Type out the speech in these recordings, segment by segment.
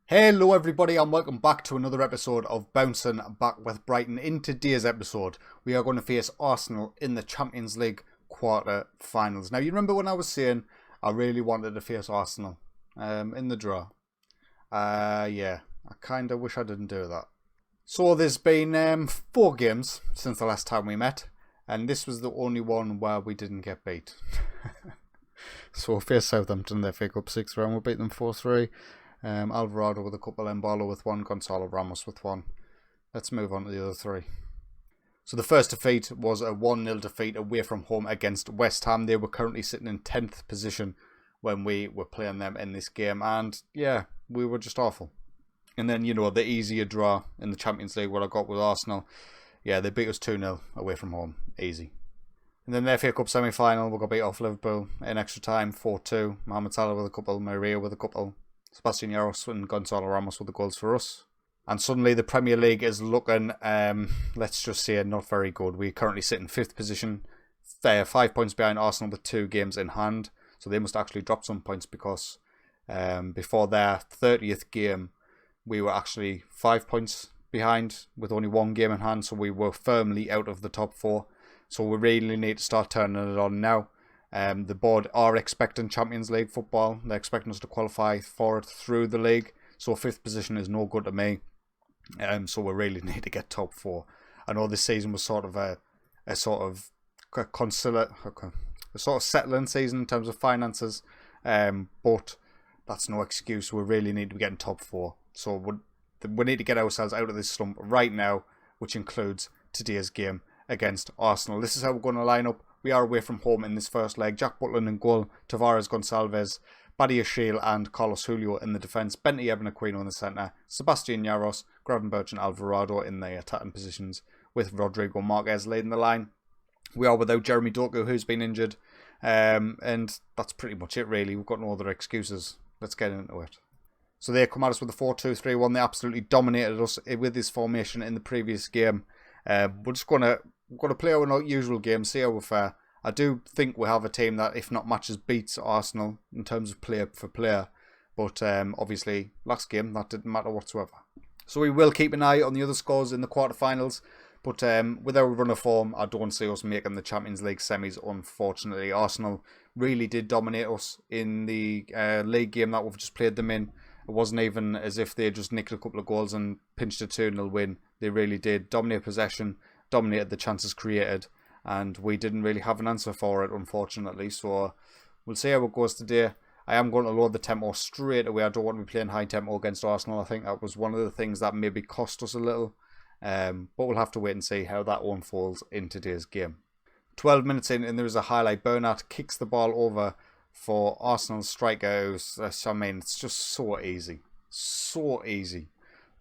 Hello everybody and welcome back to another episode of Bouncing Back with Brighton. In today's episode we are going to face Arsenal in the Champions League quarter-finals. Now you remember when I was saying I really wanted to face Arsenal in the draw? Yeah, I kind of wish I didn't do that. So there's been 4 games since the last time we met, and this was the only one where we didn't get beat. So we faced Southampton in the FA Cup 6th round, we beat them 4-3. Alvarado with a couple, Embolo with 1, Gonzalo Ramos with 1. Let's move on to the other 3. So the first defeat was a 1-0 defeat away from home against West Ham. They were currently sitting in 10th position when we were playing them in this game. And yeah, we were just awful. And then, you know, the easier draw in the Champions League, what I got with Arsenal. Yeah, they beat us 2-0 away from home. Easy. And then the FA Cup semi-final, we got beat off Liverpool in extra time, 4-2. Mohamed Salah with a couple, Maria with a couple. Sebastian Jaros and Gonzalo Ramos with the goals for us. And suddenly the Premier League is looking, let's just say, not very good. We currently sit in 5th position. They're 5 points behind Arsenal with 2 games in hand. So they must actually drop some points because before their 30th game, we were actually 5 points behind with only 1 game in hand. So we were firmly out of the top 4. So we really need to start turning it on now. The board are expecting Champions League football. They're expecting us to qualify for it through the league. So 5th position is no good to me. So we really need to get top 4. I know this season was sort of a settling season in terms of finances. But that's no excuse. We really need to be getting top 4. So we need to get ourselves out of this slump right now, which includes today's game against Arsenal. This is how we're going to line up. We are away from home in this first leg. Jack Butland in goal, Tavares, Gonçalves, Badia Shiel and Carlos Julio in the defence, Bentley Ebenaquino in the centre, Sebastian Jaros, Gravenberch and Alvarado in the attacking positions, with Rodrigo Marquez leading the line. We are without Jeremy Doku, who's been injured, and that's pretty much it really. We've got no other excuses. Let's get into it. So they come at us with a 4-2-3-1. They absolutely dominated us with this formation in the previous game. We're just going to play our usual game, see how we fare. I do think we have a team that, if not matches, beats Arsenal in terms of player for player. But obviously, last game, that didn't matter whatsoever. So we will keep an eye on the other scores in the quarterfinals. But with our run of form, I don't see us making the Champions League semis, unfortunately. Arsenal really did dominate us in the league game that we've just played them in. It wasn't even as if they just nicked a couple of goals and pinched a 2-0 win. They really did dominate possession, dominated the chances created, and we didn't really have an answer for it, unfortunately. So we'll see how it goes today. I am going to lower the tempo straight away. I don't want to be playing high tempo against Arsenal. I think that was one of the things that maybe cost us a little. But we'll have to wait and see how that unfolds in today's game. 12 minutes in, and there is a highlight. Bernat kicks the ball over for Arsenal's striker. It's just so easy. So easy.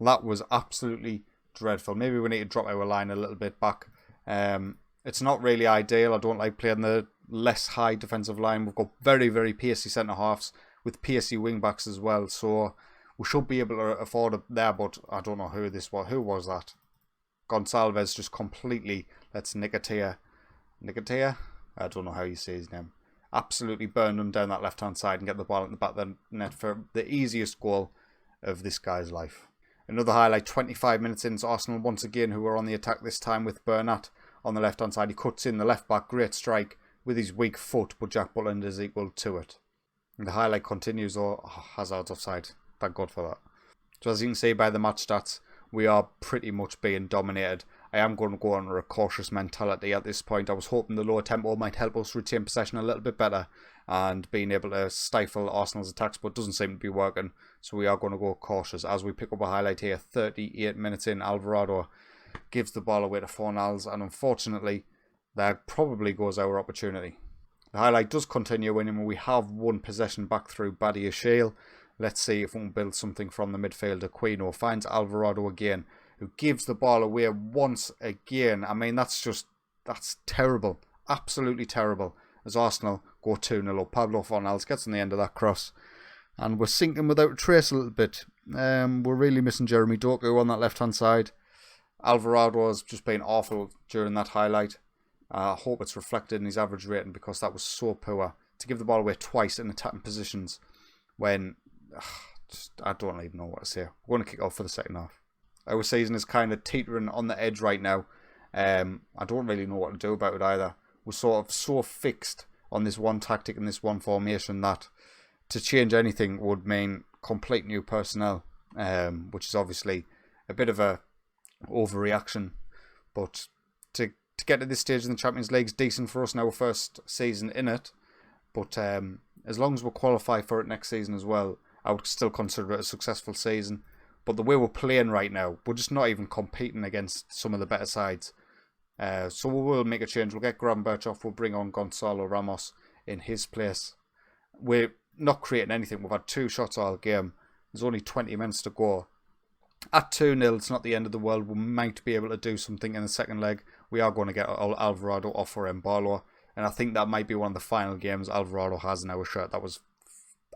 That was absolutely dreadful. Maybe we need to drop our line a little bit back. It's not really ideal. I don't like playing the less high defensive line. We've got very, very pacey centre-halves with pacey wing-backs as well. So we should be able to afford it there, but I don't know who this was. Who was that? Gonçalves just completely lets Nicotia? I don't know how you say his name. Absolutely burned him down that left-hand side and get the ball in the back of the net for the easiest goal of this guy's life. Another highlight, 25 minutes in, it's Arsenal once again who are on the attack, this time with Bernat on the left-hand side. He cuts in the left-back, great strike with his weak foot, but Jack Butland is equal to it. And the highlight continues, Hazard's offside. Thank God for that. So as you can see by the match stats, we are pretty much being dominated. I am going to go on a cautious mentality at this point. I was hoping the lower tempo might help us retain possession a little bit better and being able to stifle Arsenal's attacks, but it doesn't seem to be working. So we are going to go cautious as we pick up a highlight here. 38 minutes in, Alvarado gives the ball away to Fornals, and unfortunately, there probably goes our opportunity. The highlight does continue in, and we have won possession back through Badia Shiel. Let's see if we can build something from the midfielder. Quino finds Alvarado again, who gives the ball away once again. I mean, that's terrible. Absolutely terrible. As Arsenal go 2-0 up. Pablo Fornals gets on the end of that cross. And we're sinking without a trace a little bit. We're really missing Jeremy Doku on that left-hand side. Alvarado has just been awful during that highlight. I hope it's reflected in his average rating because that was so poor. To give the ball away twice in attacking positions when I don't even know what to say. We're going to kick off for the second half. Our season is kind of teetering on the edge right now. I don't really know what to do about it either. We're sort of so fixed on this one tactic and this one formation that to change anything would mean complete new personnel, which is obviously a bit of a overreaction. But to get to this stage in the Champions League is decent for us now, first season in it. But as long as we qualify for it next season as well, I would still consider it a successful season. But the way we're playing right now, we're just not even competing against some of the better sides. So we will make a change. We'll get Gravenberch off. We'll bring on Gonzalo Ramos in his place. We're not creating anything. We've had 2 shots all game. There's only 20 minutes to go. At 2-0, it's not the end of the world. We might be able to do something in the second leg. We are going to get Alvarado off for Embalo. And I think that might be one of the final games Alvarado has in our shirt. That was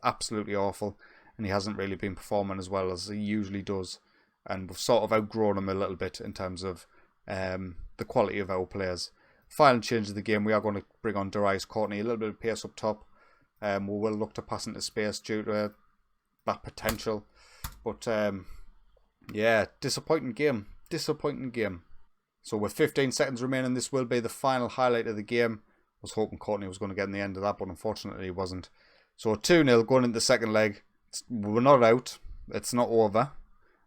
absolutely awful. And he hasn't really been performing as well as he usually does. And we've sort of outgrown him a little bit in terms of the quality of our players. Final change of the game, we are going to bring on Darius Courtney. A little bit of pace up top. We will look to pass into space due to that potential. But yeah, disappointing game. Disappointing game. So with 15 seconds remaining, this will be the final highlight of the game. I was hoping Courtney was going to get in the end of that, but unfortunately he wasn't. So 2-0 going into the second leg. We're not out. It's not over.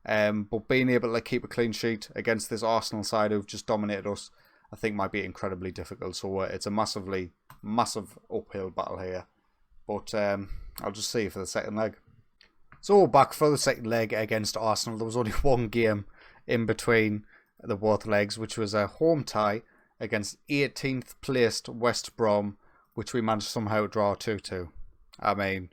But being able to keep a clean sheet against this Arsenal side who've just dominated us, I think might be incredibly difficult. So it's a massive uphill battle here. But I'll just see you for the second leg. So we're back for the second leg against Arsenal. There was only one game in between the both legs, which was a home tie against 18th placed West Brom, which we managed somehow to draw 2-2. I mean,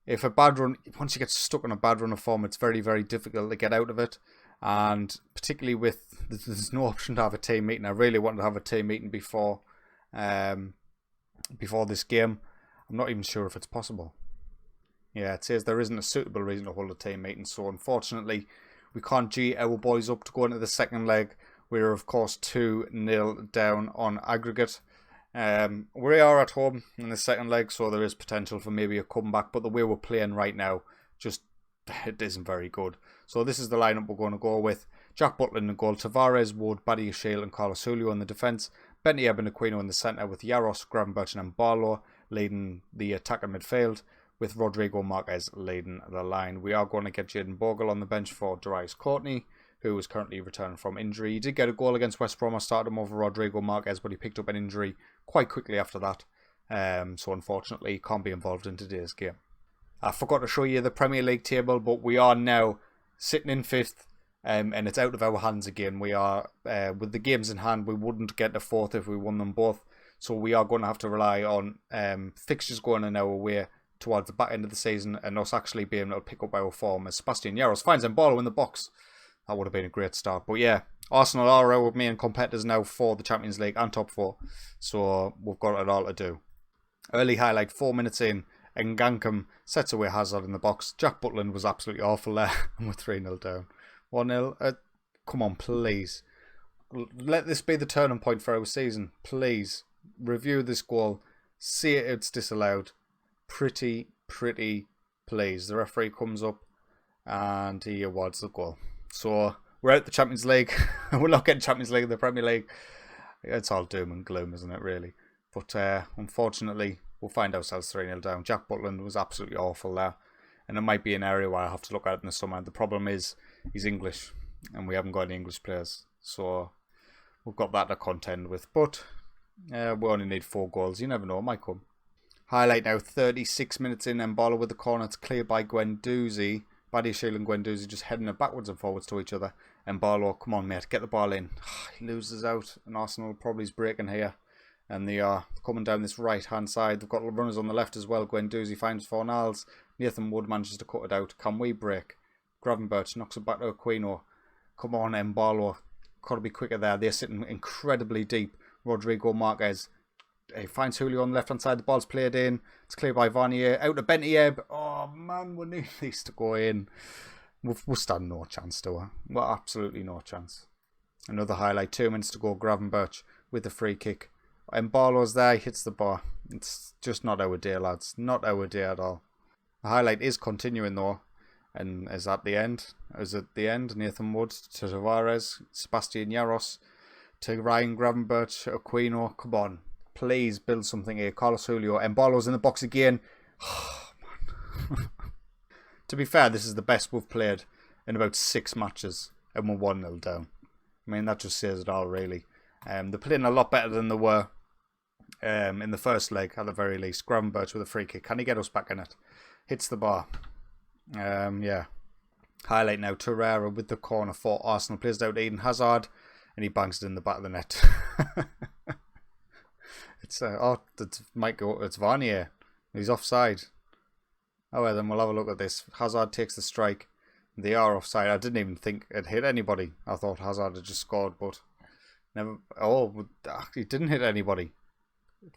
if a bad run, once you get stuck on a bad run of form, it's very, very difficult to get out of it. And particularly with, there's no option to have a team meeting. I really wanted to have a team meeting before this game. I'm not even sure if it's possible. Yeah, it says there isn't a suitable reason to hold a team meeting. So unfortunately, we can't G our boys up to go into the second leg. We're of course 2-0 down on aggregate. We are at home in the second leg, so there is potential for maybe a comeback. But the way we're playing right now, just it isn't very good. So this is the lineup we're going to go with. Jack Butland in goal, Tavares, Wood, Badiashile and Carlos Julio in the defence. Bentley and Aquino in the centre with Yaros, Gravenberch and Embalo leading the attack and midfield, with Rodrigo Marquez leading the line. We are going to get Jayden Bogle on the bench for Darius Courtney, who is currently returning from injury. He did get a goal against West Brom. I started him over Rodrigo Marquez, but he picked up an injury quite quickly after that. So unfortunately, he can't be involved in today's game. I forgot to show you the Premier League table, but we are now sitting in 5th, and it's out of our hands again. We are, with the games in hand, we wouldn't get to 4th if we won them both. So we are going to have to rely on fixtures going in our way towards the back end of the season and us actually being able to pick up our form as Sebastian Yaros finds Embalo in the box. That would have been a great start. But yeah, Arsenal are our main competitors now for the Champions League and top 4. So we've got it all to do. Early highlight, 4 minutes in, Ngankum sets away Hazard in the box. Jack Butland was absolutely awful there. And we're 3-0 down. 1-0. Come on, please. Let this be the turning point for our season. Please. Review this goal. See it's disallowed. Pretty please. The referee comes up and he awards the goal. So we're out the Champions League. We're not getting Champions League in the Premier League. It's all doom and gloom, isn't it, really? But unfortunately, we'll find ourselves 3-0 down. Jack Butland was absolutely awful there. And it might be an area where I have to look at it in the summer. The problem is he's English and we haven't got any English players. So we've got that to contend with. But we only need 4 goals. You never know, it might come. Highlight now, 36 minutes in, Embalo with the corner. It's cleared by Guendouzi. Badiashile and Guendouzi just heading it backwards and forwards to each other. Embalo, come on mate, get the ball in. He loses out and Arsenal probably is breaking here. And they are coming down this right hand side. They've got runners on the left as well. Guendouzi finds Fornals. Nathan Wood manages to cut it out. Can we break? Gravenberch knocks it back to Aquino. Come on Embalo. Got to be quicker there. They're sitting incredibly deep. Rodrigo Marquez. He finds Julio on the left hand side. The ball's played in. It's cleared by Vanier. Out to Bentieb. Oh man, we need these to go in. We'll stand no chance, do we? Well, absolutely no chance. Another highlight. 2 minutes to go. Gravenberch with the free kick. Embalo's there. He hits the bar. It's just not our day, lads. Not our day at all. The highlight is continuing though. And is that the end? Is it the end? Nathan Wood to Tavares, Sebastian Yaros to Ryan Gravenberch, Aquino. Come on. Please build something here. Carlos Julio. Embolo's in the box again. Oh, man. To be fair, this is the best we've played in about 6 matches. And we're 1-0 down. I mean, that just says it all, really. They're playing a lot better than they were in the first leg, at the very least. Gravenberch with a free kick. Can he get us back in it? Hits the bar. Yeah. Highlight now. Torreira with the corner for Arsenal. Plays down Eden Hazard. And he bangs it in the back of the net. It's Varnier. He's offside. Oh well, then we'll have a look at this. Hazard takes the strike. They are offside. I didn't even think it hit anybody. I thought Hazard had just scored, but never. Oh, he didn't hit anybody.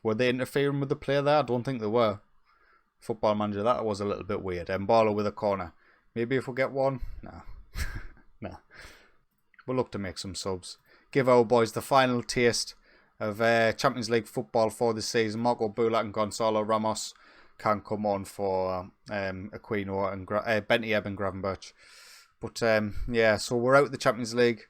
Were they interfering with the player there? I don't think they were. Football Manager, that was a little bit weird. Embolo with a corner. Maybe if we get one? No. No. We'll look to make some subs. Give our boys the final taste of Champions League football for this season. Marco Bulat and Gonzalo Ramos can come on for Aquino and Benty Ebb and Gravenberch. But yeah, so we're out of the Champions League.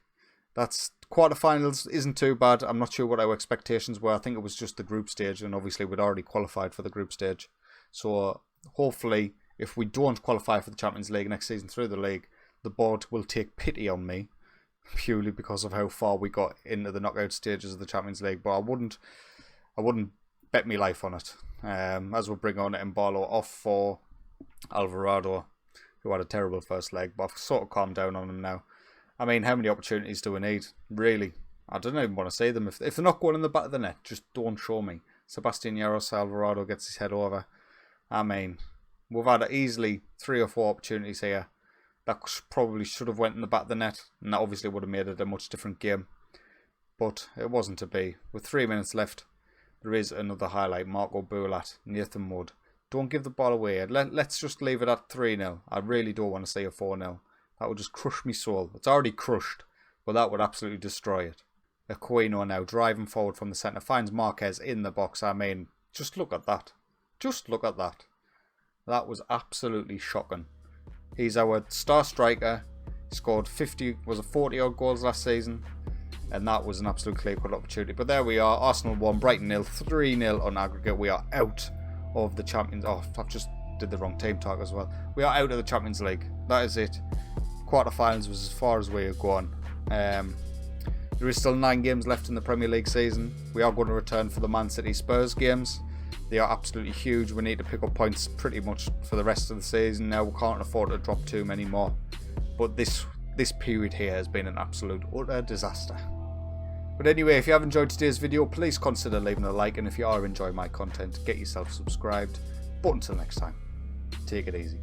That's quarterfinals isn't too bad. I'm not sure what our expectations were. I think it was just the group stage, and obviously we'd already qualified for the group stage. So hopefully, if we don't qualify for the Champions League next season through the league, the board will take pity on me, purely because of how far we got into the knockout stages of the Champions League. But I wouldn't bet my life on it. As we'll bring on Embolo off for Alvarado, who had a terrible first leg, but I've sort of calmed down on him now. I mean, how many opportunities do we need? Really? I don't even want to say them. If they're not going in the back of the net, just don't show me. Sebastian Yaros, Alvarado gets his head over. I mean, we've had easily 3 or 4 opportunities here. That probably should have went in the back of the net, and that obviously would have made it a much different game. But it wasn't to be. With 3 minutes left, there is another highlight. Marco Bulat, Nathan Wood. Don't give the ball away. Let's just leave it at 3-0. I really don't want to see a 4-0. That would just crush me soul. It's already crushed, but that would absolutely destroy it. Aquino now driving forward from the centre. Finds Marquez in the box. I mean, just look at that. Just look at that. That was absolutely shocking. He's our star striker. He scored 40 odd goals last season. And that was an absolute clear-cut opportunity. But there we are. Arsenal 1, Brighton 0, 3-0 on aggregate. We are out of the Champions... Oh, I've just did the wrong team talk as well. We are out of the Champions League. That is it. Quarterfinals was as far as we have gone. There is still 9 games left in the Premier League season. We are going to return for the Man City Spurs games. They are absolutely huge. We need to pick up points pretty much for the rest of the season. Now we can't afford to drop too many more. But this period here has been an absolute utter disaster. But anyway, if you have enjoyed today's video, please consider leaving a like. And if you are enjoying my content, get yourself subscribed. But until next time, take it easy.